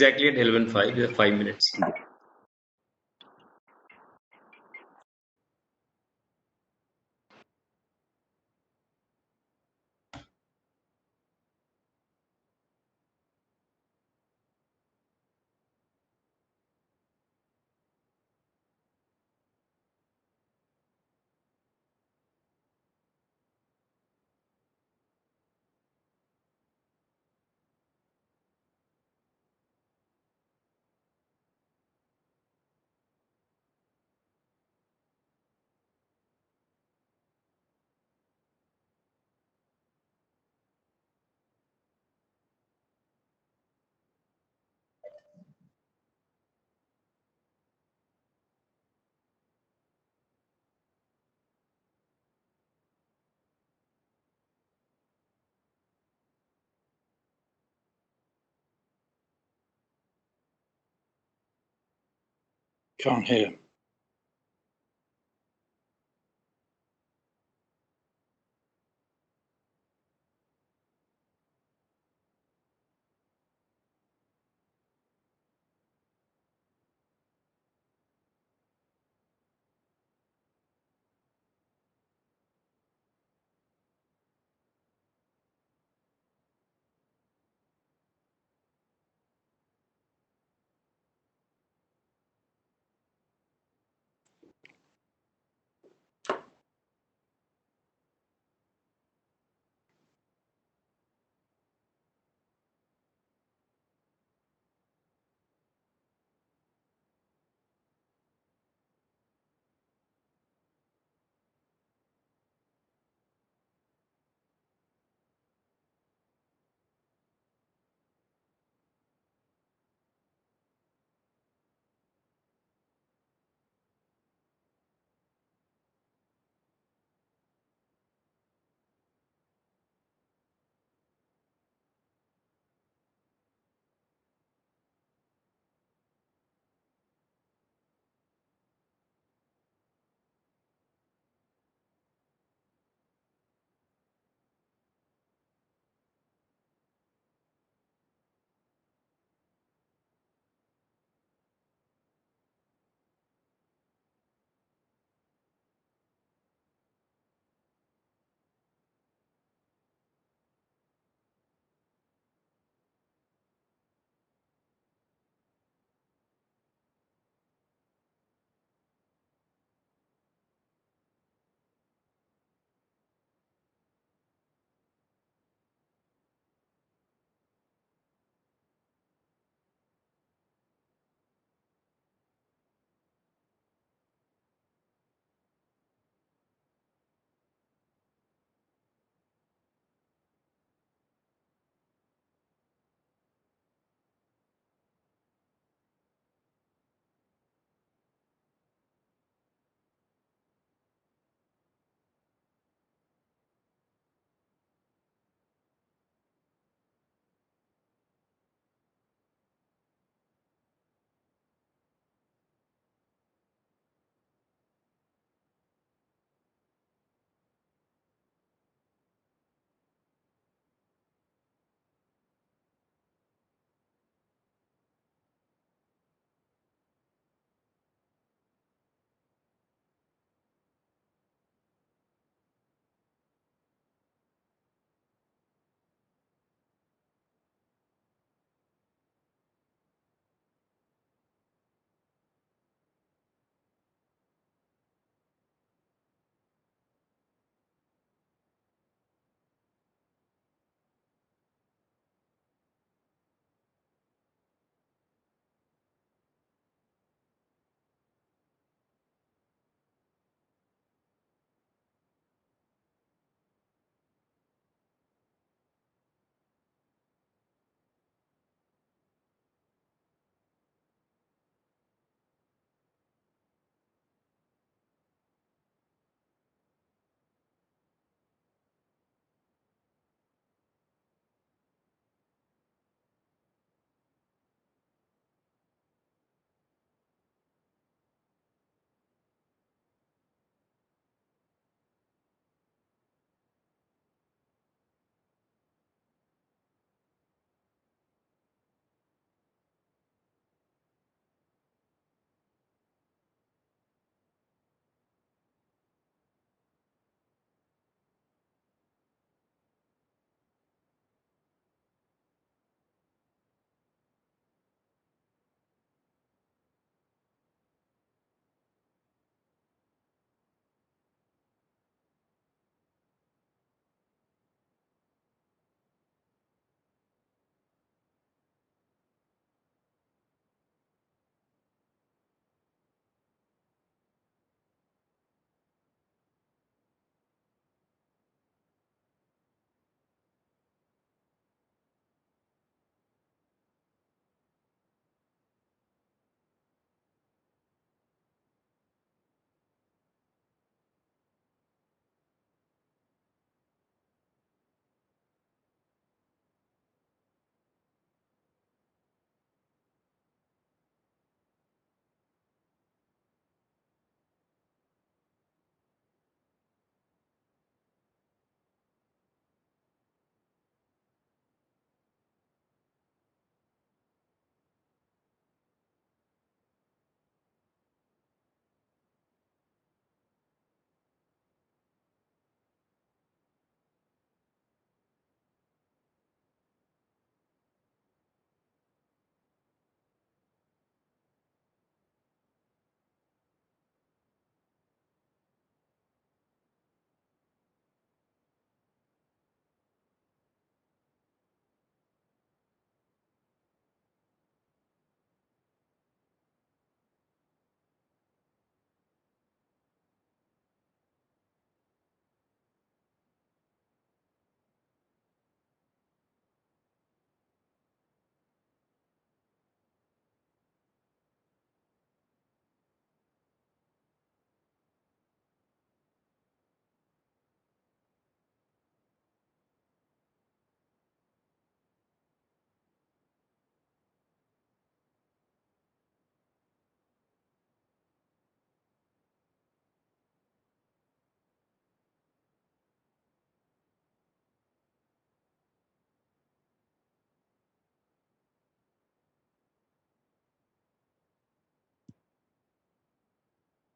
exactly at 11:05. We have 5 minutes. Can't hear.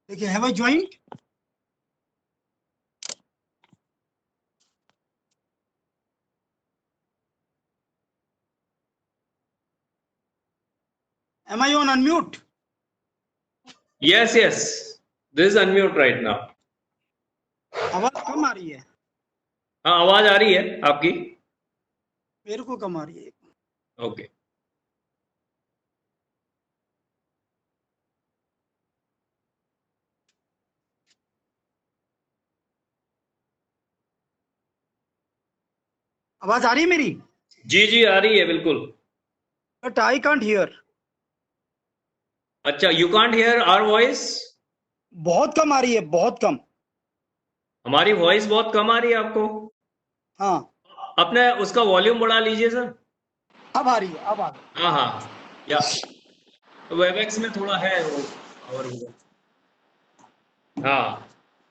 देखिए, have I joined? Am I on unmute? Yes, yes. This is unmute right now. आवाज कम आ रही है, हाँ, आवाज आ रही है आपकी? मेरे को कम आ रही है। ओके। आवाज आ रही है मेरी? जी जी आ रही है बिल्कुल। But I can't hear. अच्छा, you can't hear our voice? बहुत कम आ रही है, बहुत कम। हमारी वॉइस बहुत कम आ रही है आपको? हाँ, अपने उसका वॉल्यूम बढ़ा लीजिए सर। अब आ रही है, अब आ रही है। हाँ हाँ, या वेबएक्स में थोड़ा है वो और हाँ,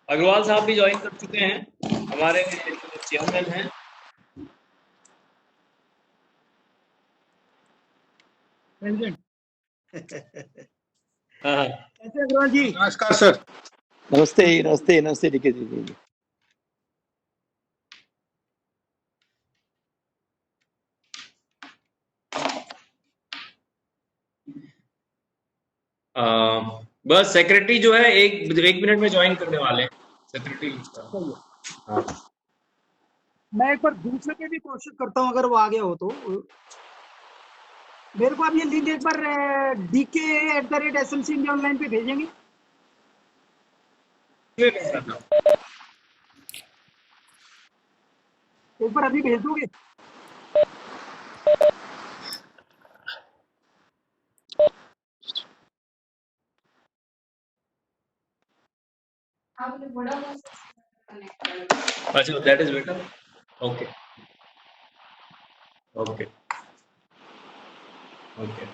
अग्रवाल साहब भी ज्वाइन कर चुके हैं, हमारे चेयरमैन हैं। प्रेसिडेंट। हाँ हाँ। कैसे अग्रवाल जी? नमस्कार सर। नमस्ते नमस्ते नमस्ते निखिल जी। बस सेक्रेटरी जो है एक मिनट में ज्वाइन करने वाले हैं सेक्रेटरी। सही है। हाँ मैं एक बार दूसरे पे भी कोशिश करता हूँ, अगर वो आ गया हो तो। मेरे को आप ये लिंक एक बार DK@SMC इंडिया ऑनलाइन पे भेजेंगे? एक बार अभी भेज दोगे? अच्छा, that is better. Okay okay okay.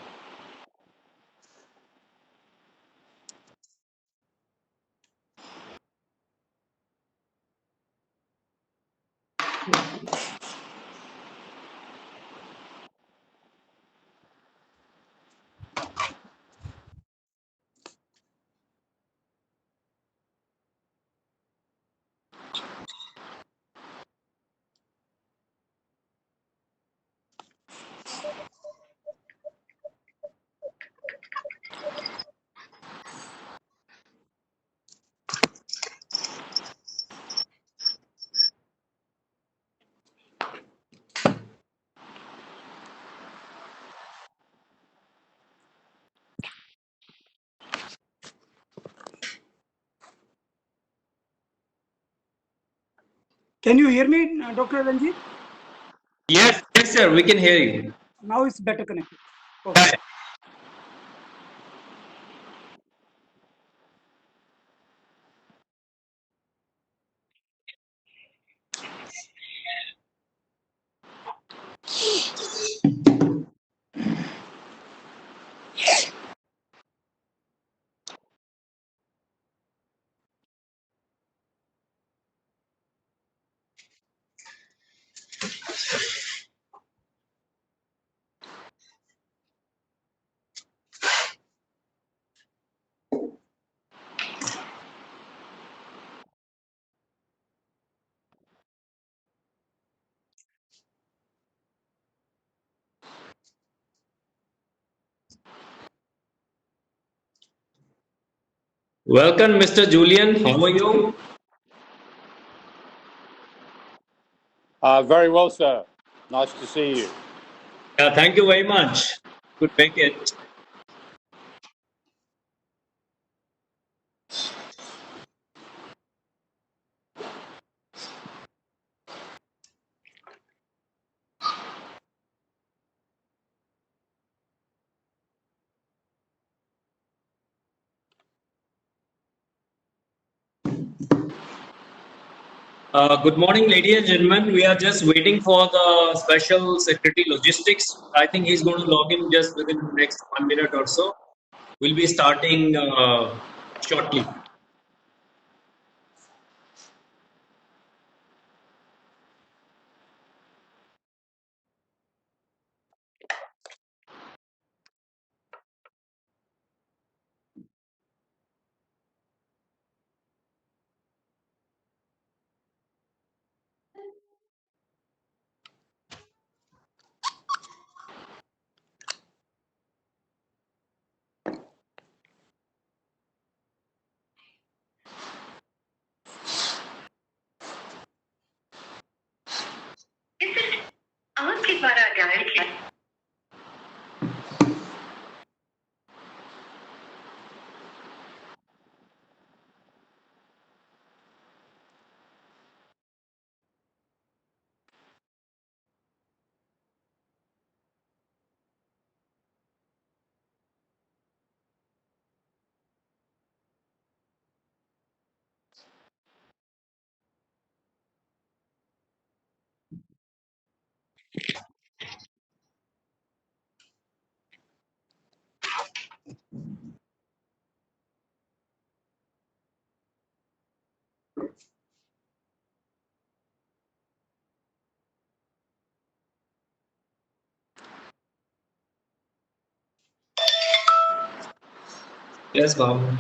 Can you hear me, Dr. Ranjit? Yes, yes, sir. We can hear you. Now it's better connected. Okay. Welcome, Mr. Julian. How are you? Very well, sir. Nice to see you. Yeah, thank you very much. Could make it. Good morning, ladies and gentlemen. We are just waiting for the Special Secretary Logistics. I think he's going to log in just within the next 1 minute or so. We'll be starting shortly. द्वारा dial किया। Yes, ma'am.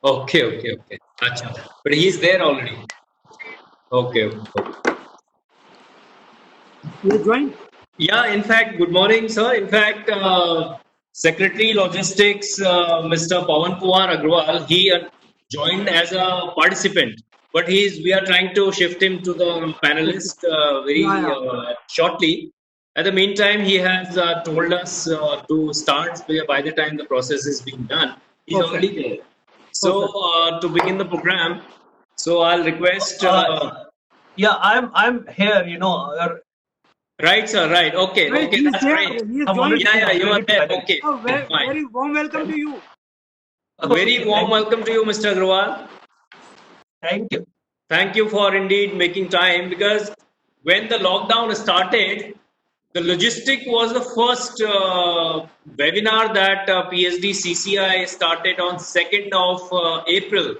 Okay. Acha. But he's there already. Okay. You joined? Yeah, in fact, good morning, sir. In fact, Secretary Logistics, Mr. Pawan Kumar Agrawal, he joined as a participant, but we are trying to shift him to the panelist very Yeah. shortly. At the meantime, he has told us to start by the time the process is being done. He's Perfect. already there. So, to begin the program, so I'll request. Yeah, I'm here. Right, sir. Right. Okay. Right, Okay. he's That's there. great. He is I'm already joined. Yeah, you are ready to there. panel. Okay. Oh, Fine. very warm welcome to you. A very warm welcome to you, Mr. Agrawal. Thank you. Thank you for indeed making time, because when the lockdown started, the logistic was the first webinar that PSD CCI started on 2nd of April.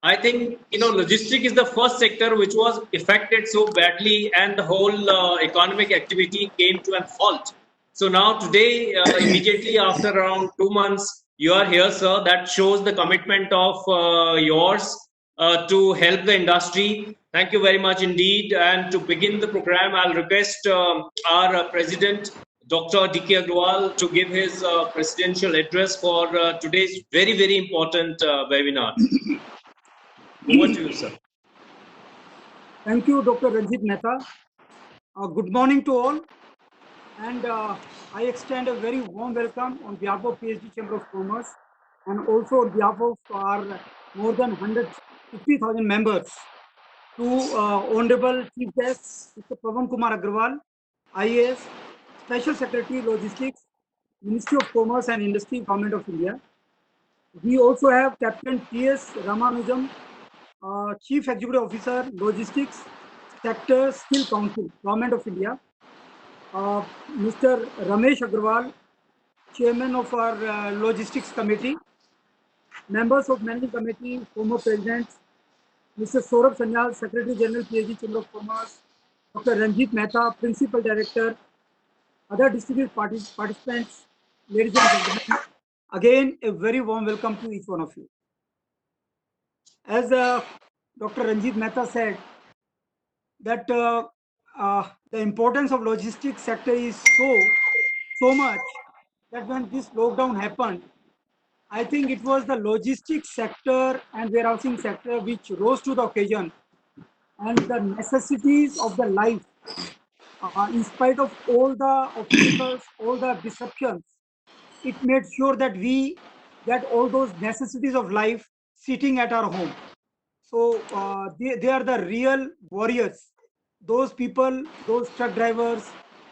I think logistic is the first sector which was affected so badly, and the whole economic activity came to a halt. So now today, immediately after around 2 months, you are here, sir. That shows the commitment of yours to help the industry. Thank you very much indeed. And to begin the program, I'll request our President, Dr. D.K. Agrawal, to give his presidential address for today's very important webinar. Over to you, sir. Thank you, Dr. Ranjit Mehta. Good morning to all. And I extend a very warm welcome on behalf of PSD Chamber of Commerce, and also on behalf of our more than 150,000 members to Honorable Chief Guest, Mr. Pawan Kumar Agrawal, IAS, Special Secretary Logistics, Ministry of Commerce and Industry, Government of India. We also have Captain T.S. Ramanujam, Chief Executive Officer, Logistics, Sector Skill Council, Government of India. Mr. Ramesh Agrawal, Chairman of our Logistics Committee. Members of Managing Committee, former Presidents, Mr. Saurabh Sanyal, Secretary General, PSD Chamber of Commerce, Dr. Ranjit Mehta, Principal Director, other distinguished participants, ladies and gentlemen, again a very warm welcome to each one of you. As Dr. Ranjit Mehta said, that the importance of logistics sector is so much that when this lockdown happened, I think it was the logistics sector and warehousing sector which rose to the occasion, and the necessities of the life, in spite of all the obstacles, all the disruptions, it made sure that we get all those necessities of life sitting at our home. So they are the real warriors. Those people, those truck drivers,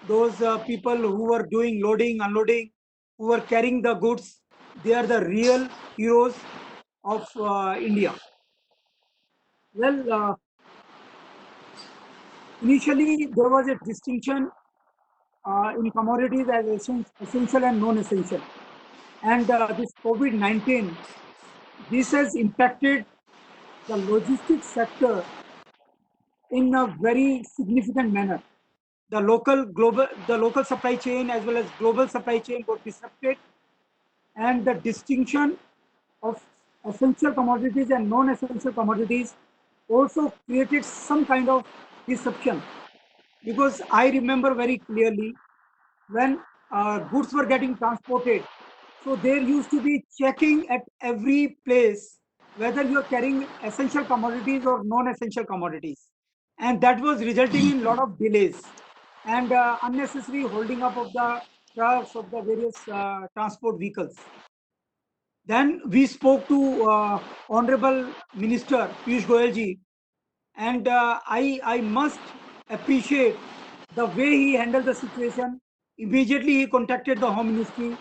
those people who were doing loading, unloading, who were carrying the goods, they are the real heroes of India. Well, initially there was a distinction in commodities as essential and non-essential. And this COVID-19, this has impacted the logistics sector in a very significant manner. The local supply chain as well as global supply chain got disrupted, and the distinction of essential commodities and non-essential commodities also created some kind of disruption. Because I remember very clearly when goods were getting transported So there used to be checking at every place whether you are carrying essential commodities or non-essential commodities, and that was resulting in a lot of delays and unnecessary holding up of the trucks of the various transport vehicles. Then we spoke to Honorable Minister Piyush Goyal ji, and I must appreciate the way he handled the situation. Immediately he contacted the Home Ministry,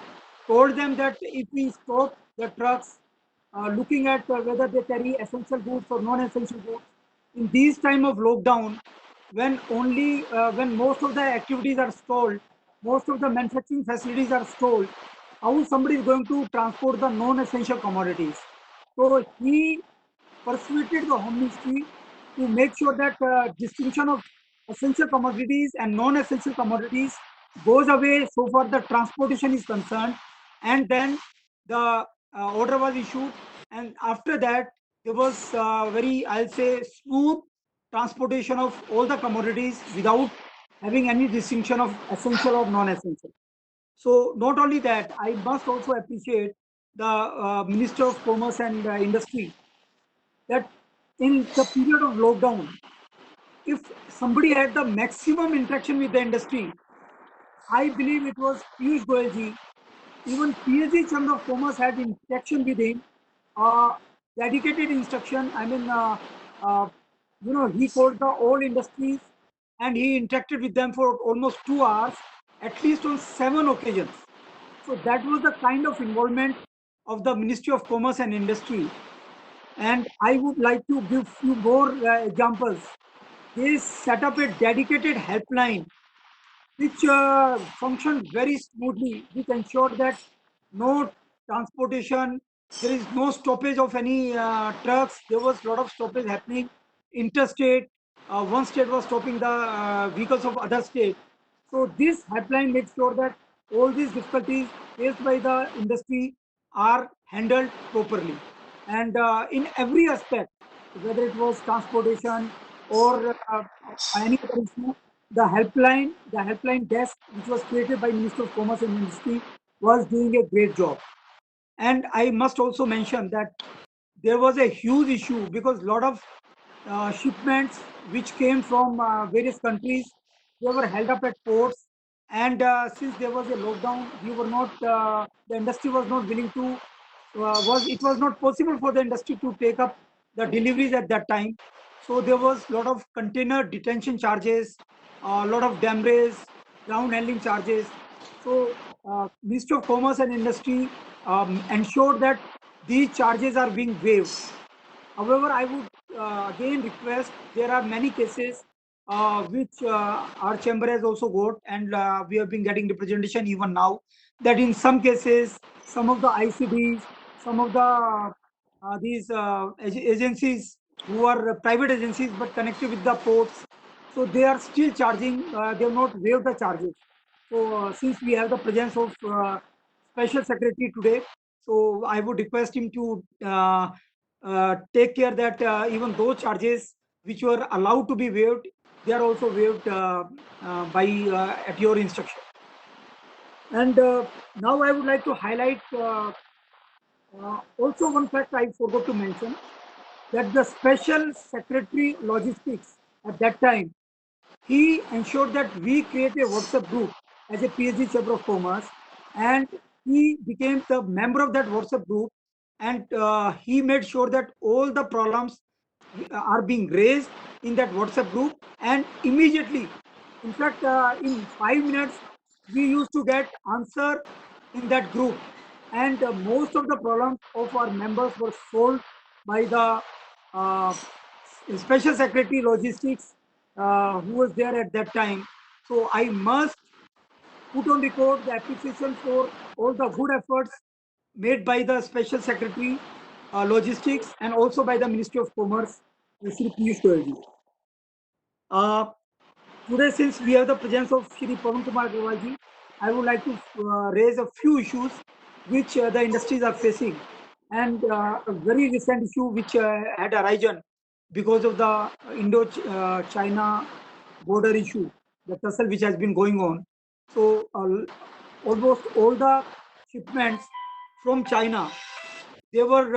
told them that if we stop the trucks, looking at whether they carry essential goods or non-essential goods, in these time of lockdown, when most of the activities are stalled, most of the manufacturing facilities are stalled, how somebody is going to transport the non-essential commodities? So he persuaded the Home Ministry to make sure that distinction of essential commodities and non-essential commodities goes away so far the transportation is concerned, and then the order was issued, and after that there was very, I'll say, smooth transportation of all the commodities without having any distinction of essential or non-essential. So not only that, I must also appreciate the Minister of Commerce and Industry, that in the period of lockdown, if somebody had the maximum interaction with the industry, I believe it was Piyush Goyal ji. Even PhD Chamber of Commerce had interaction with him, uh, dedicated instruction. Uh, he called the all industries and he interacted with them for almost 2 hours, at least on 7 occasions. So that was the kind of involvement of the Ministry of Commerce and Industry. And I would like to give few more examples. They set up a dedicated helpline which functioned very smoothly, which ensured that no transportation, there is no stoppage of any trucks. There was a lot of stoppage happening interstate. One state was stopping the vehicles of other state. So this helpline makes sure that all these difficulties faced by the industry are handled properly. And in every aspect, whether it was transportation or any other issue, the helpline desk, which was created by Minister of Commerce and Industry, was doing a great job. And I must also mention that there was a huge issue because a lot of shipments which came from various countries, they were held up at ports. And since there was a lockdown, the industry was not willing to, it was not possible for the industry to take up the deliveries at that time. So there was a lot of container detention charges, a lot of demurrage, ground handling charges. So Ministry of Commerce and Industry ensured that these charges are being waived. However, I would again request, there are many cases which our chamber has also got, and we have been getting representation even now, that in some cases, some of the ICDs, some of the these agencies who are private agencies but connected with the ports, so they are still charging, they have not waived the charges. So since we have the presence of Special Secretary today, so I would request him to take care that even those charges which were allowed to be waived, they are also waived by at your instruction. And now I would like to highlight also one fact I forgot to mention, that the Special Secretary Logistics at that time, he ensured that we create a WhatsApp group as a PhD Chamber of Commerce, and he became the member of that WhatsApp group, and he made sure that all the problems are being raised in that WhatsApp group, and immediately, in fact, in 5 minutes, we used to get answer in that group, and most of the problems of our members were solved by the uh, Special Secretary Logistics who was there at that time. So I must put on record the appreciation for all the good efforts made by the Special Secretary Logistics and also by the Ministry of Commerce, Shri Piyush Goyal ji. Today, since we have the presence of Shri Pawan Kumar Agrawal ji, I would like to raise a few issues which the industries are facing, and a very recent issue which had arisen because of the Indo-China border issue, the tussle which has been going on. So almost all the shipments from China, they were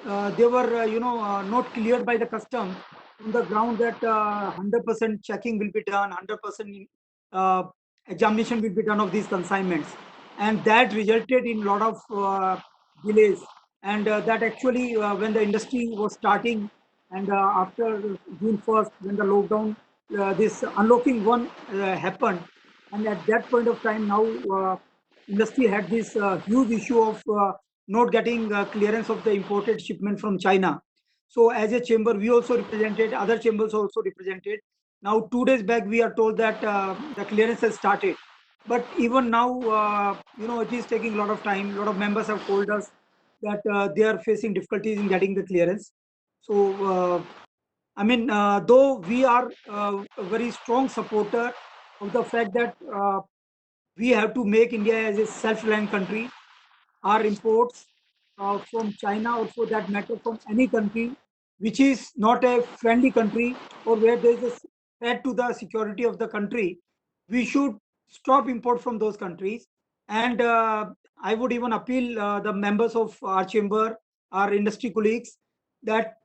not cleared by the custom on the ground that 100% checking will be done, 100% examination will be done of these consignments, and that resulted in a lot of delays. And that actually, when the industry was starting, and after June 1st, when the lockdown, this unlocking one happened, and at that point of time, now industry had this huge issue of not getting clearance of the imported shipment from China. So as a chamber, we also represented, other chambers also represented. Now, 2 days back, we are told that the clearance has started. But even now, it is taking a lot of time. A lot of members have told us that they are facing difficulties in getting the clearance. So, though we are a very strong supporter of the fact that we have to make India as a self-reliant country. Our imports from China, or for that matter from any country which is not a friendly country, or where there is a threat to the security of the country, we should stop import from those countries. And I would even appeal the members of our chamber, our industry colleagues, that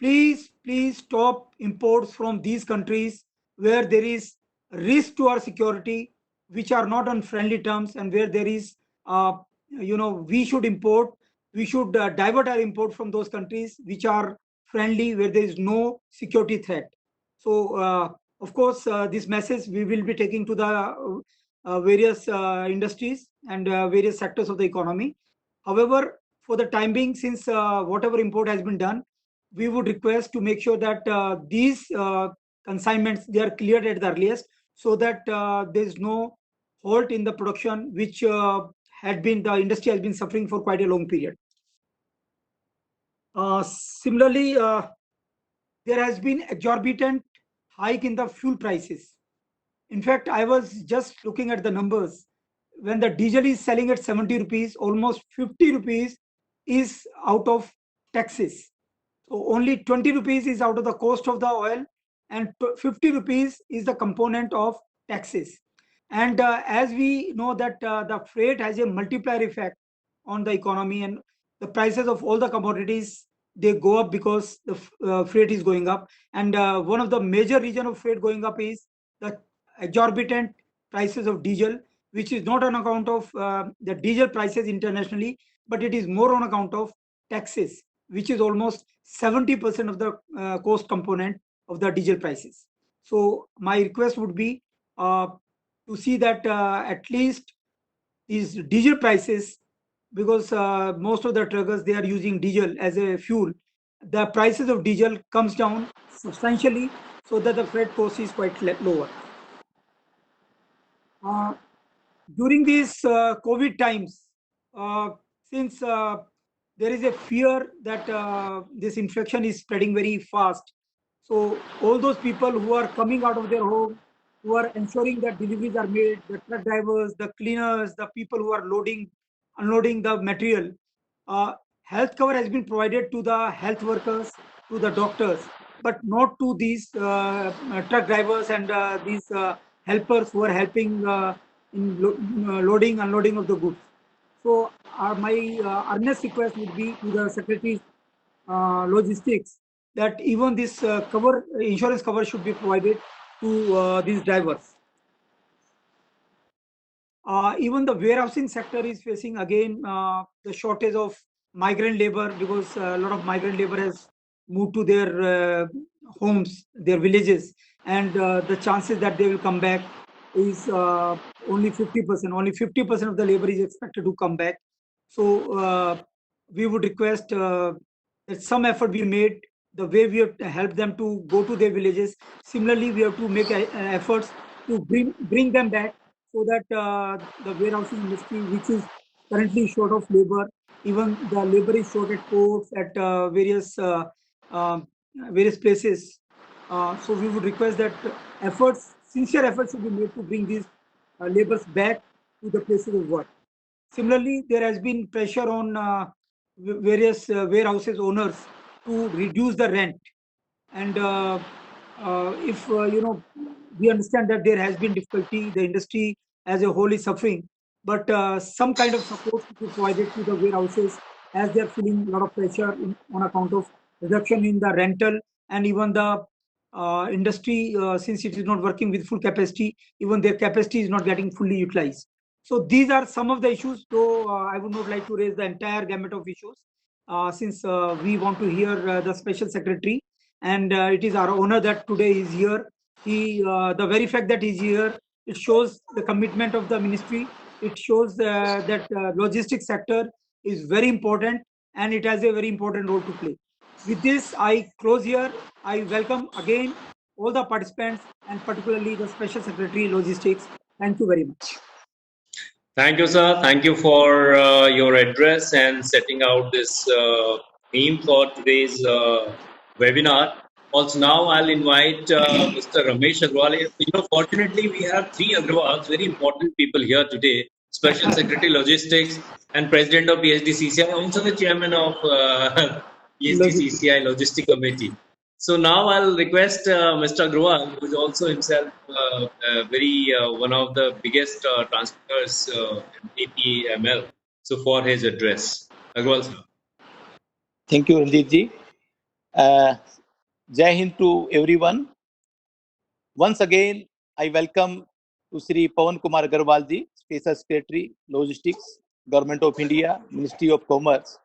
please stop imports from these countries where there is risk to our security, which are not on friendly terms, and where there is we should import, we should divert our import from those countries which are friendly, where there is no security threat. So of course, this message we will be taking to the various industries and various sectors of the economy. However, for the time being, since whatever import has been done, we would request to make sure that these consignments, they are cleared at the earliest, so that there is no halt in the production, which the industry has been suffering for quite a long period. Similarly, there has been exorbitant hike in the fuel prices. In fact, I was just looking at the numbers. When the diesel is selling at 70 rupees, almost 50 rupees is out of taxes. So only 20 rupees is out of the cost of the oil, and 50 rupees is the component of taxes. And as we know that the freight has a multiplier effect on the economy, and the prices of all the commodities, they go up because the freight is going up. And one of the major reason of freight going up is the exorbitant prices of diesel, which is not on account of the diesel prices internationally, but it is more on account of taxes, which is almost 70% of the cost component of the diesel prices. So my request would be to see that at least these diesel prices, because most of the truckers, they are using diesel as a fuel, the prices of diesel comes down substantially, so that the freight cost is quite lower. During these COVID times, since there is a fear that this infection is spreading very fast, so all those people who are coming out of their home, who are ensuring that deliveries are made, the truck drivers, the cleaners, the people who are loading, unloading the material, health cover has been provided to the health workers, to the doctors, but not to these truck drivers and these helpers who are helping in loading, unloading of the goods. So my earnest request would be to the Secretary Logistics, that even this insurance cover should be provided to these drivers. Even the warehousing sector is facing again the shortage of migrant labor, because a lot of migrant labor has moved to their homes, their villages, and the chances that they will come back is only 50%. Only 50% of the labor is expected to come back. So we would request that some effort be made, the way we have to help them to go to their villages. Similarly, we have to make efforts to bring them back, so that the warehousing industry, which is currently short of labor, even the labor is short at ports, at various places. So we would request that sincere efforts should be made to bring these laborers back to the places of work. Similarly, there has been pressure on various warehouses owners to reduce the rent. And if we understand that there has been difficulty, the industry as a whole is suffering. but some kind of support to be provided to the warehouses as they are feeling a lot of pressure on account of reduction in the rental, and even the industry, since it is not working with full capacity, even their capacity is not getting fully utilized. So these are some of the issues, though I would not like to raise the entire gamut of issues, since we want to hear the special secretary, and it is our honor that today he is here. The very fact that he is here, it shows the commitment of the ministry. It shows that logistics sector is very important, and it has a very important role to play. With this, I close here. I welcome again all the participants, and particularly the Special Secretary Logistics. Thank you very much. Thank you, sir. Thank you for your address and setting out this theme for today's webinar. Also, now I'll invite Mr. Ramesh Agrawal. Fortunately, we have three Agrawals, very important people here today: Special Secretary Logistics and President of PSDCCI, also the Chairman of PSDCCI Logistic Committee. So now I'll request Mr. Agrawal, who is also himself one of the biggest transporters in APML, so for his address. Agrawal, sir. Thank you, Ranjit ji. Jai Hind to everyone. Once again, I welcome to Sri Pawan Kumar Agarwal ji, Special Secretary, Logistics, Government of India, Ministry of Commerce.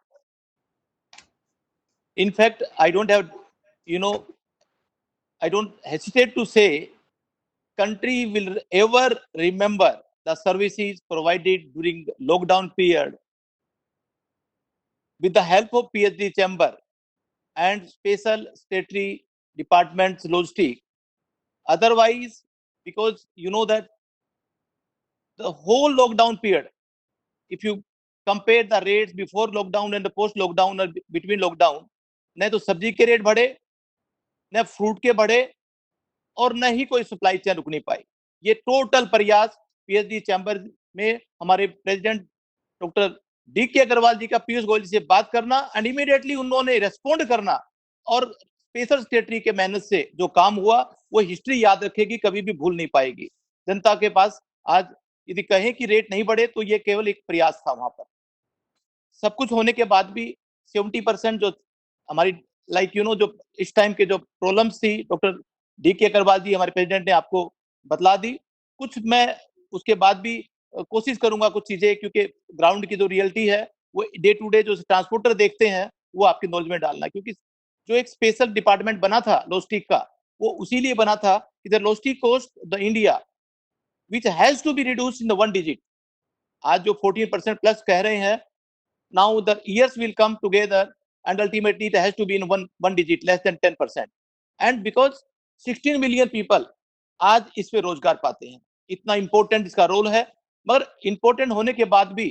In fact, I don't hesitate to say, country will ever remember the services provided during lockdown period with the help of PSD Chamber and Special Secretary Departments Logistics. Otherwise, because you know that the whole lockdown period, if you compare the rates before lockdown and the post lockdown or between lockdown, न तो सब्जी के rate बढ़े, न fruit के बढ़े, और न ही कोई सप्लाई चेन रुक नहीं पाई. ये टोटल प्रयास पीएचडी चैम्बर में हमारे प्रेसिडेंट डॉक्टर डी.के. अग्रवाल जी का पीयूष गोयल जी से बात करना एंड इमीडिएटली उन्होंने रेस्पॉन्ड करना, और स्पेशल सेक्रेटरी के मेहनत से जो काम हुआ वो हिस्ट्री याद रखेगी, कभी भी भूल नहीं पाएगी. जनता के पास आज यदि कहें कि रेट नहीं बढ़े तो ये केवल एक प्रयास था. वहां पर सब कुछ होने के बाद भी 70% जो हमारी जो इस टाइम के जो प्रॉब्लम्स थी, डॉक्टर डी.के. अग्रवाल जी हमारे प्रेसिडेंट ने आपको बतला दी. कुछ मैं उसके बाद भी कोशिश करूंगा कुछ चीजें, क्योंकि ग्राउंड की जो रियलिटी है वो डे टू डे जो ट्रांसपोर्टर देखते हैं वो आपकी नॉलेज में डालना. क्योंकि जो एक स्पेशल डिपार्टमेंट बना था लॉजिस्टिक का, वो उसी लिए बना था कि the logistic cost the India which has to be reduced in the 1 digit. आज जो 14% प्लस कह रहे हैं, now the years will come together and ultimately it has to be in one digit, less than 10%. And because 16 million people आज इस पे रोजगार पाते हैं, इतना इंपॉर्टेंट इसका रोल है. मगर इंपॉर्टेंट होने के बाद भी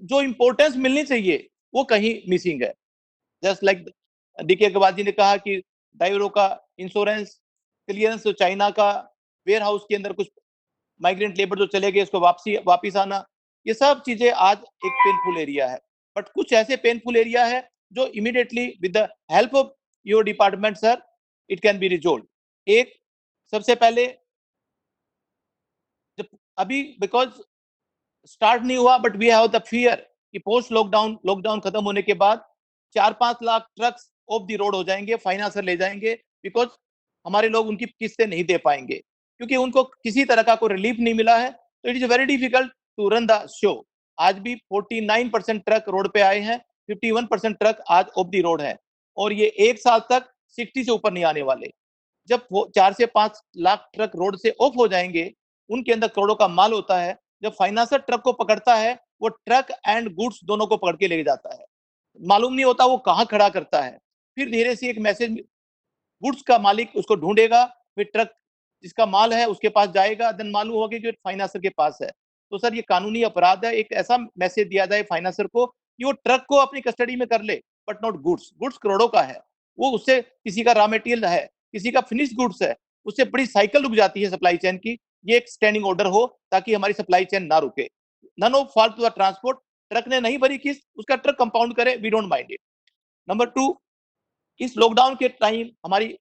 जो इंपॉर्टेंस मिलनी चाहिए वो कहीं मिसिंग है. Just like DK. Agarwal ji ने कहा कि ड्राइवरों का इंश्योरेंस क्लियरेंस, चाइना का वेयर हाउस के अंदर कुछ माइग्रेंट लेबर जो चले गए उसको वापिस आना, ये सब चीजें आज एक पेनफुल एरिया है. बट कुछ ऐसे पेनफुल एरिया है जो immediately with the help of your department sir it can be resolve. एक सबसे पहले जब अभी बिकॉज स्टार्ट नहीं हुआ, but we have the fear कि पोस्ट लॉकडाउन खत्म होने के बाद 4-5 lakh trucks off the road हो जाएंगे, फाइनेंसर ले जाएंगे, बिकॉज हमारे लोग उनकी किस्तें नहीं दे पाएंगे क्योंकि उनको किसी तरह का कोई रिलीफ नहीं मिला है. तो it is very difficult to run the show. आज भी 49% ट्रक रोड पे आए हैं, 51% ट्रक आज ऑफ दी रोड है, और ये एक साल तक 60 से ऊपर नहीं आने वाले. जब 4 से 5 लाख ट्रक रोड से ऑफ हो जाएंगे, उनके अंदर करोड़ों का माल होता है. जब फाइनेंसर ट्रक को पकड़ता है, वो ट्रक एंड गुड्स दोनों को पकड़ के ले जाता है. मालूम नहीं होता वो कहाँ खड़ा करता है. फिर धीरे से एक मैसेज, गुड्स का मालिक उसको ढूंढेगा, फिर ट्रक जिसका माल है उसके पास जाएगा, देन मालूम होगा कि फाइनेंसर के पास है. तो सर ये कानूनी अपराध है. एक ऐसा मैसेज दिया जाए फाइनेंसर को कि वो ट्रक को अपनी कस्टडी में कर ले, बट नॉट गुड्स करोड़ों का है. वो उससे किसी का रॉ मटेरियल है, किसी का फिनिश गुड्स है, उससे बड़ी साइकिल रुक जाती है सप्लाई चेन की. ये एक स्टैंडिंग ऑर्डर हो ताकि हमारी सप्लाई चेन ना रुके. None of fault to the transport. Truck ने नहीं भरी किस्त, उसका ट्रक कंपाउंड करे, we don't mind it. Number 2, इस लॉकडाउन के टाइम हमारी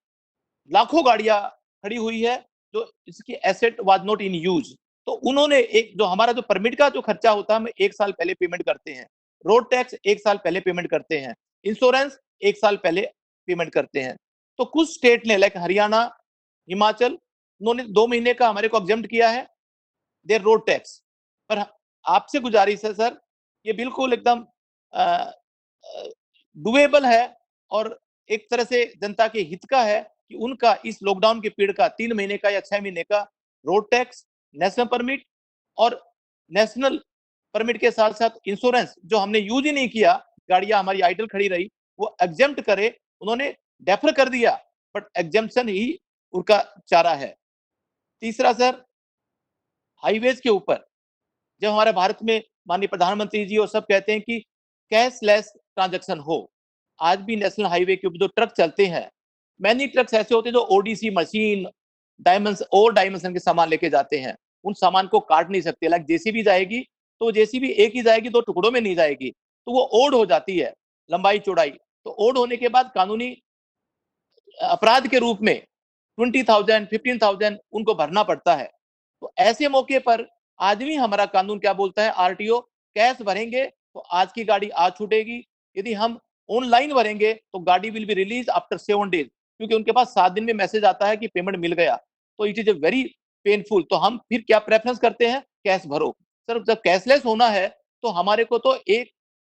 लाखों गाड़ियां खड़ी हुई है जो इसकी asset was not in use. तो उन्होंने एक जो हमारा जो परमिट का जो खर्चा होता है हम 1 साल पहले पेमेंट करते हैं, रोड टैक्स 1 साल पहले पेमेंट करते हैं, इंश्योरेंस 1 साल पहले पेमेंट करते हैं। तो कुछ स्टेट ने लाइक हरियाणा, हिमाचल, उन्होंने 2 महीने का हमारे को एग्जम्प्ट किया है देयर रोड टैक्स। पर आपसे गुजारिश है सर, ये बिल्कुल एकदम डुएबल है और एक तरह से जनता के हित का है कि उनका इस लॉकडाउन के पीरियड का 3 महीने का या 6 महीने का रोड टैक्स, नेशनल परमिट और नेशनल परमिट के साथ साथ इंश्योरेंस जो हमने यूज ही नहीं किया, गाड़ियां हमारी आइडल खड़ी रही, वो एग्जेम्प्ट करे। उन्होंने डेफर कर दिया बट एग्जेम्पशन ही उनका चारा है। तीसरा सर, हाईवेज के ऊपर जब हमारे भारत में माननीय प्रधानमंत्री जी और सब कहते हैं कि कैशलेस ट्रांजैक्शन हो, आज भी नेशनल हाईवे के ऊपर जो ट्रक चलते हैं, मैनी ट्रक्स ऐसे होते हैं जो ओडीसी मशीन, डायमेंशन के सामान लेके जाते हैं, उन सामान को काट नहीं सकते। लाइक जेसीबी जाएगी तो जेसीबी एक ही जाएगी, 2 टुकड़ों में नहीं जाएगी, तो वो ओड हो जाती है लंबाई चौड़ाई। तो ओड होने के बाद कानूनी अपराध के रूप में 20,000 15,000 उनको भरना पड़ता है। तो ऐसे मौके पर आज भी हमारा कानून क्या बोलता है, आरटीओ कैश भरेंगे तो आज की गाड़ी आज छूटेगी, यदि हम ऑनलाइन भरेंगे तो गाड़ी will be release after 7 days, क्योंकि उनके पास 7 दिन में मैसेज आता है कि पेमेंट मिल गया। तो it is a very painful. तो हम फिर क्या प्रेफरेंस करते हैं, कैश भरो। सर जब कैशलेस होना है तो हमारे को तो एक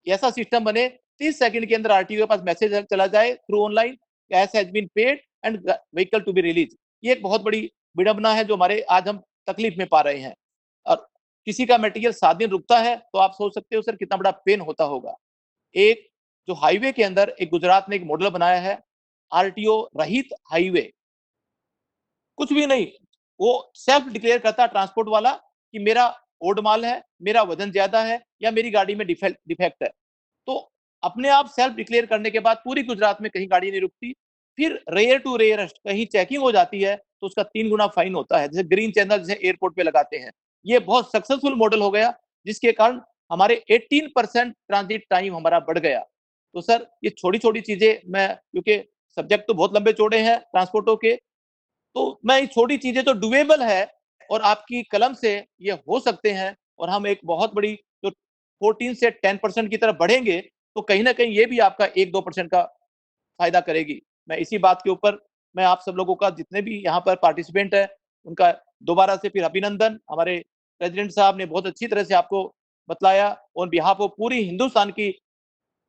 ऐसा सिस्टम बने 30 सेकंड के अंदर आरटीओ के पास मैसेज चला जाए through online, cash has been paid and vehicle to be release. ये एक बहुत बड़ी विडंबना है जो हमारे आज हम तकलीफ में पा रहे हैं। और किसी का मटेरियल 7 दिन रुकता है तो आप सोच सकते हो सर कितना बड़ा पेन होता होगा। एक जो हाईवे के अंदर एक गुजरात ने एक मॉडल बनाया है, आरटीओ रहित हाईवे, कुछ भी नहीं, वो सेल्फ डिक्लेयर करता है ट्रांसपोर्ट वाला कि मेरा ओड माल है, मेरा वजन ज्यादा है या मेरी गाड़ी में डिफेक्ट है। तो अपने आप सेल्फ डिक्लेयर करने के बाद पूरी गुजरात में कहीं गाड़ी नहीं रुकती। फिर रेयर टू रेयरेस्ट कहीं चेकिंग हो जाती है तो उसका 3 गुना फाइन होता है, जैसे ग्रीन चैनल जैसे एयरपोर्ट पे लगाते हैं। ये बहुत सक्सेसफुल मॉडल हो गया जिसके कारण हमारे 18% ट्रांजिट टाइम हमारा बढ़ गया। तो सर ये छोटी छोटी चीजें, मैं क्योंकि सब्जेक्ट तो बहुत लंबे चौड़े हैं ट्रांसपोर्टों के, तो मैं ये छोटी चीजें तो डुएबल है और आपकी कलम से ये हो सकते हैं और हम एक बहुत बड़ी जो 14 से 10% की तरफ बढ़ेंगे तो कहीं ना कहीं ये भी आपका 1-2% का फायदा करेगी। मैं इसी बात के ऊपर मैं आप सब लोगों का, जितने भी यहाँ पर पार्टिसिपेंट है, उनका दोबारा से फिर अभिनंदन। हमारे प्रेसिडेंट साहब ने बहुत अच्छी तरह से आपको बतलाया और बिहाफ ऑफ पूरी हिंदुस्तान की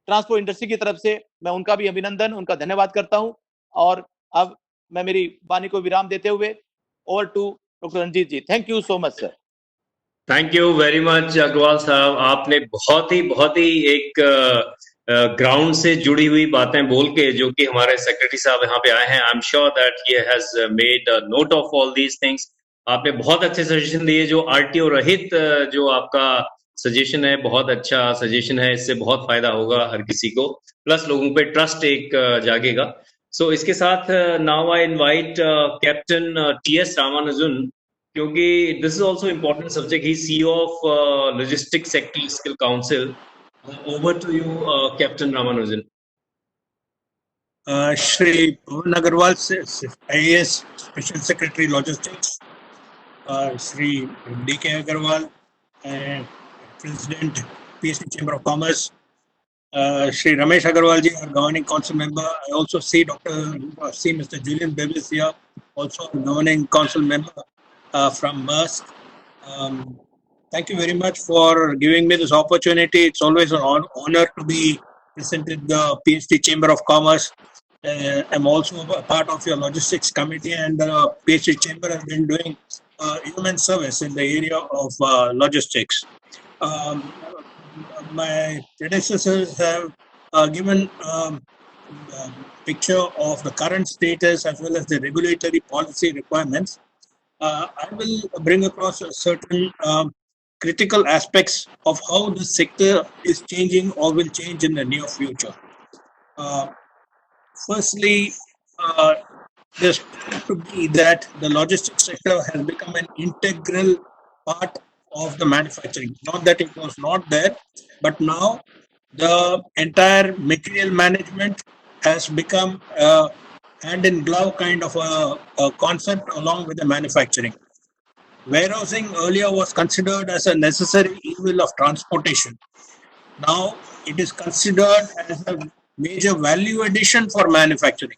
ट्रांसपोर्ट इंडस्ट्री की तरफ से मैं उनका भी अभिनंदन, उनका धन्यवाद करता हूं। और अब मैं मेरी वाणी को विराम देते हुए over to doctor Ranjit ji. Thank you so much sir. Thank you very much Agarwal साहब, आपने बहुत ही एक ग्राउंड से जुड़ी हुई बातें बोल के, जो कि हमारे सेक्रेटरी साहब यहाँ पे आए हैं, I am sure that he has made note of all these things. आपने बहुत अच्छे सजेशन दिए। जो आरटीओ रहित जो आपका सजेशन है, बहुत अच्छा सजेशन है, इससे बहुत फायदा होगा हर किसी को, प्लस लोगों पे ट्रस्ट एक जागेगा। सो इसके साथ now I invite captain TS Ramanujan, क्योंकि this is also important subject. He CEO of logistics sector skill council. Over to you captain Ramanujan. Shri Pawan Agarwal, IAS Special Secretary Logistics, Shri D.K. Agarwal, President PSC Chamber of Commerce, Shri Ramesh Agarwal ji, our Governing Council member. I also see Mr. Julian Bevis here, also Governing Council member from Maersk. Thank you very much for giving me this opportunity. It's always an honor to be presented the PhD Chamber of Commerce. I'm also a part of your logistics committee, and the PhD Chamber has been doing human service in the area of logistics. My predecessors have given a picture of the current status as well as the regulatory policy requirements. I will bring across certain critical aspects of how the sector is changing or will change in the near future. Firstly, there's to be that the logistics sector has become an integral part of the manufacturing. Not that it was not there, but now the entire material management has become hand in glove kind of a concept along with the manufacturing. warehousing earlier was considered as a necessary evil of transportation. Now it is considered as a major value addition for manufacturing.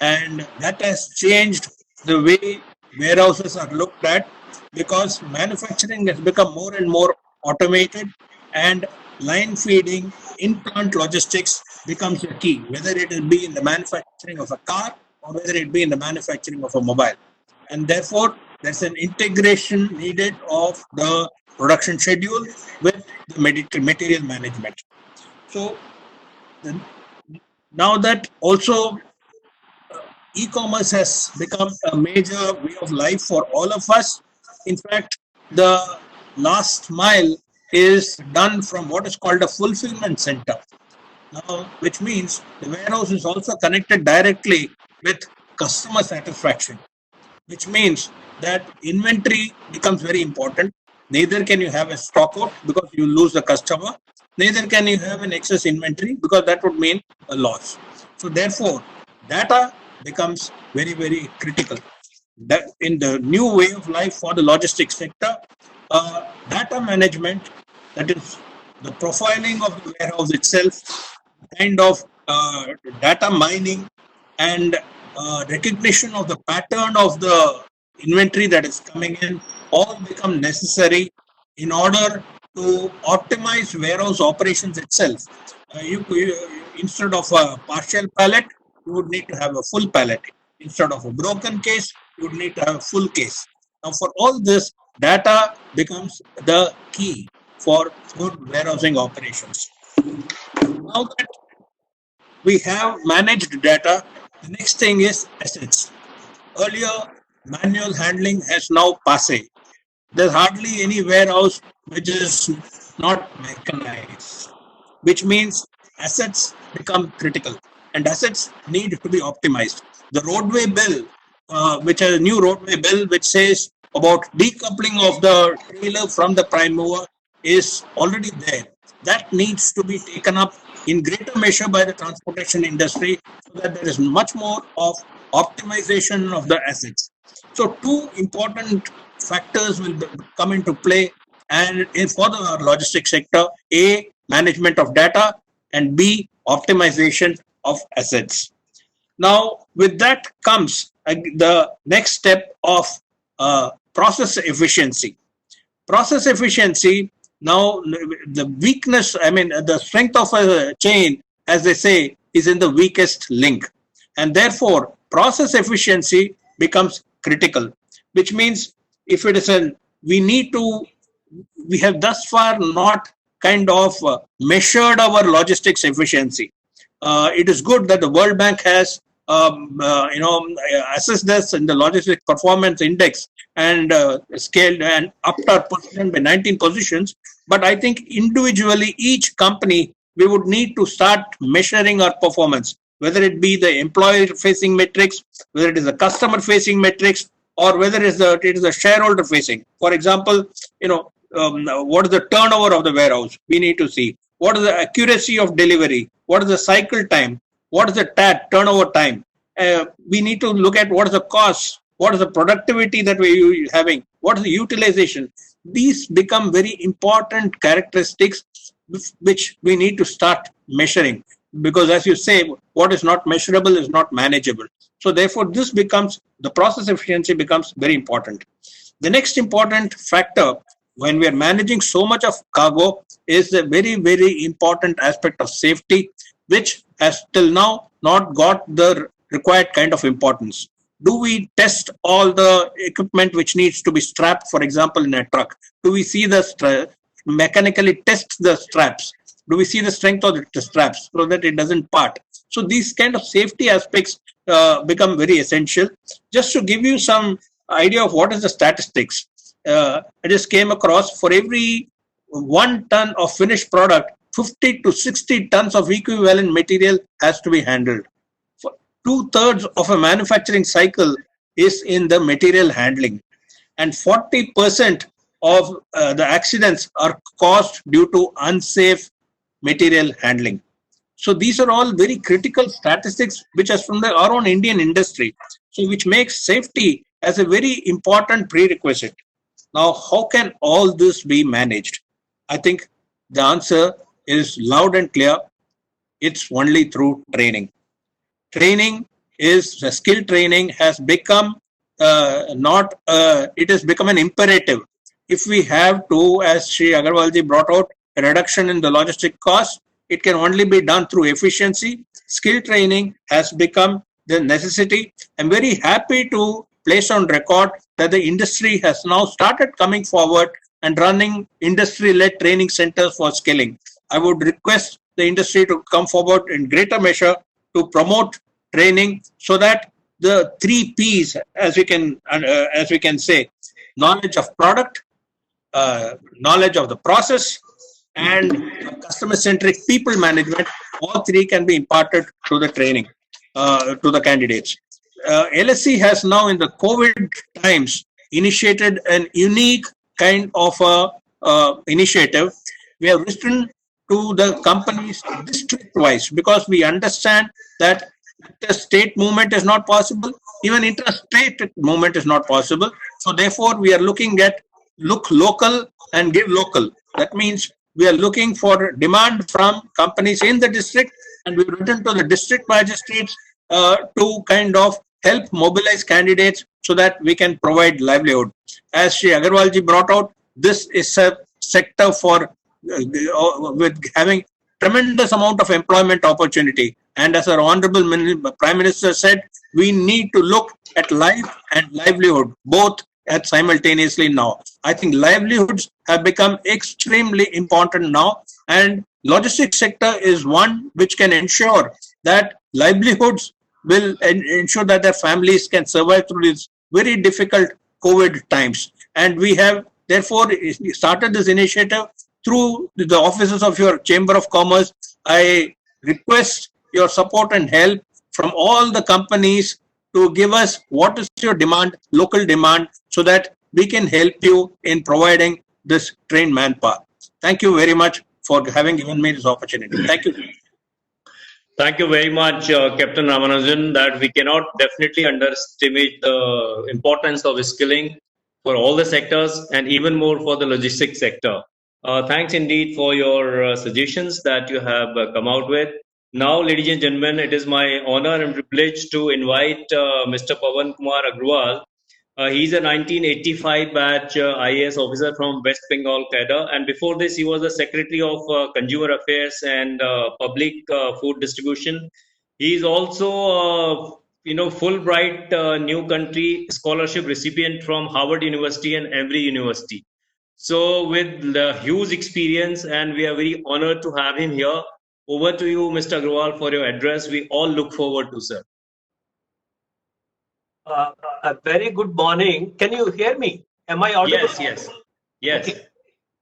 And that has changed the way warehouses are looked at, because manufacturing has become more and more automated, and line feeding in plant logistics becomes the key, whether it will be in the manufacturing of a car or whether it be in the manufacturing of a mobile. And therefore, there's an integration needed of the production schedule with the material management. So now that also e-commerce has become a major way of life for all of us. In fact, the last mile is done from what is called a fulfillment center. Now, which means the warehouse is also connected directly with customer satisfaction, which means that inventory becomes very important. Neither can you have a stock out because you lose the customer. Neither can you have an excess inventory because that would mean a loss. So therefore, data becomes very, very critical. That in the new way of life for the logistics sector, data management, that is the profiling of the warehouse itself, kind of data mining and recognition of the pattern of the inventory that is coming in, all become necessary in order to optimize warehouse operations itself. Instead of a partial pallet, you would need to have a full pallet. Instead of a broken case, you would need to have a full case. Now, for all this, data becomes the key for good warehousing operations. Now that we have managed data, the next thing is assets. Earlier, manual handling has now passé. There's hardly any warehouse which is not mechanized, which means assets become critical and assets need to be optimized. The roadway bill, which is a new roadway bill which says about decoupling of the trailer from the prime mover, is already there. That needs to be taken up in greater measure by the transportation industry so that there is much more of optimization of the assets. So two important factors will come into play and for the logistics sector: A, management of data, and B, optimization of assets. Now, with that comes the next step of process efficiency. Process efficiency, now the weakness, the strength of a chain, as they say, is in the weakest link. And therefore, process efficiency becomes critical, which means if it is we have thus far not kind of measured our logistics efficiency. It is good that the World Bank has assessed this in the logistics performance index and scaled and upped our position by 19 positions. But I think individually, each company, we would need to start measuring our performance, whether it be the employer-facing metrics, whether it is the customer-facing metrics, or whether it is a shareholder-facing. For example, what is the turnover of the warehouse? We need to see. What is the accuracy of delivery? What is the cycle time? What is the turnover time? We need to look at what is the cost, what is the productivity that we are having, what is the utilization. These become very important characteristics which we need to start measuring, because as you say, what is not measurable is not manageable. So therefore, the process efficiency becomes very important. The next important factor when we are managing so much of cargo is a very, very important aspect of safety, which has till now not got the required kind of importance. Do we test all the equipment which needs to be strapped, for example, in a truck? Do we see mechanically test the straps? Do we see the strength of the straps so that it doesn't part? So these kind of safety aspects become very essential. Just to give you some idea of what is the statistics, I just came across, for every 1 ton of finished product, 50 to 60 tons of equivalent material has to be handled. 2/3 of a manufacturing cycle is in the material handling, and 40% of the accidents are caused due to unsafe material handling. So these are all very critical statistics which are from our own Indian industry, so which makes safety as a very important prerequisite. Now, how can all this be managed? I think the answer is loud and clear. It's only through training. Training is skill training has become not it has become an imperative. If we have to, as Sri Agarwalji brought out, a reduction in the logistic cost, it can only be done through efficiency. Skill training has become the necessity. I'm very happy to place on record that the industry has now started coming forward and running industry-led training centers for skilling. I would request the industry to come forward in greater measure to promote training so that the 3 P's, as we can say, knowledge of product, knowledge of the process, and customer-centric people management, all 3 can be imparted through the training to the candidates. LSC has now, in the COVID times, initiated an unique kind of initiative. We have written to the companies district-wise because we understand that the state movement is not possible, even interstate movement is not possible. So therefore, we are looking at look local and give local. That means we are looking for demand from companies in the district, and we've written to the district magistrates to kind of help mobilize candidates so that we can provide livelihood. As Sri Agarwalji brought out, this is a sector for with having tremendous amount of employment opportunity. And as our Honorable Prime Minister said, we need to look at life and livelihood both at simultaneously now. I think livelihoods have become extremely important now, and logistics sector is one which can ensure that livelihoods will ensure that their families can survive through these very difficult COVID times. And we have therefore started this initiative through the offices of your Chamber of Commerce. I request your support and help from all the companies to give us what is your demand, local demand, so that we can help you in providing this trained manpower. Thank you very much for having given me this opportunity. Thank you. Thank you very much, Captain Ramanujan, that we cannot definitely underestimate the importance of skilling for all the sectors and even more for the logistics sector. Thanks indeed for your suggestions that you have come out with. Now, ladies and gentlemen, it is my honor and privilege to invite Mr. Pawan Kumar Agrawal. He's a 1985 batch IAS officer from West Bengal cadre, and before this, he was the Secretary of Consumer Affairs and Public Food Distribution. He is also, Fulbright New Country Scholarship recipient from Harvard University and Emory University. So, with the huge experience, and we are very honored to have him here. Over to you, Mr. Agrawal, for your address. We all look forward to, sir. A very good morning. Can you hear me? Am I audible? Yes. Okay.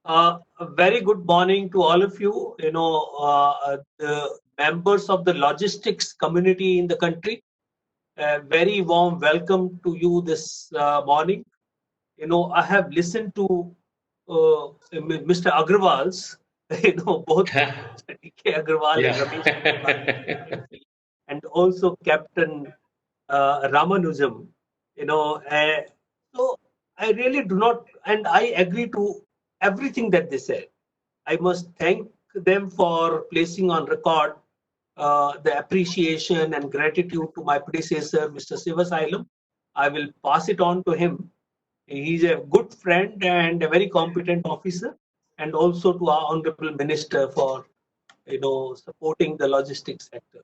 A very good morning to all of you. The members of the logistics community in the country. A very warm welcome to you this morning. I have listened to Mr. Agrawal's. Both D.K. Agrawal and Ramesh Agrawal, and also Captain Ramanujan. So I really do not, and I agree to everything that they said. I must thank them for placing on record the appreciation and gratitude to my predecessor, Mr. Sivasailam. I will pass it on to him. He's a good friend and a very competent officer, and also to our Honorable Minister for supporting the logistics sector.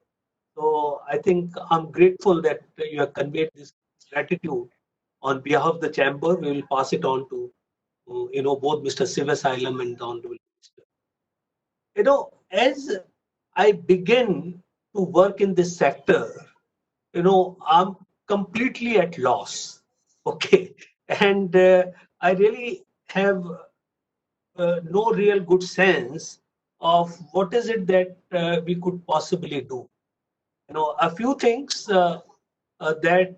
So I think I'm grateful that you have conveyed this gratitude on behalf of the chamber. We will pass it on to both Mr. Sivasailam and the Honorable Minister. As I begin to work in this sector, I'm completely at loss. Okay, and I really have no real good sense of what is it that we could possibly do. A few things that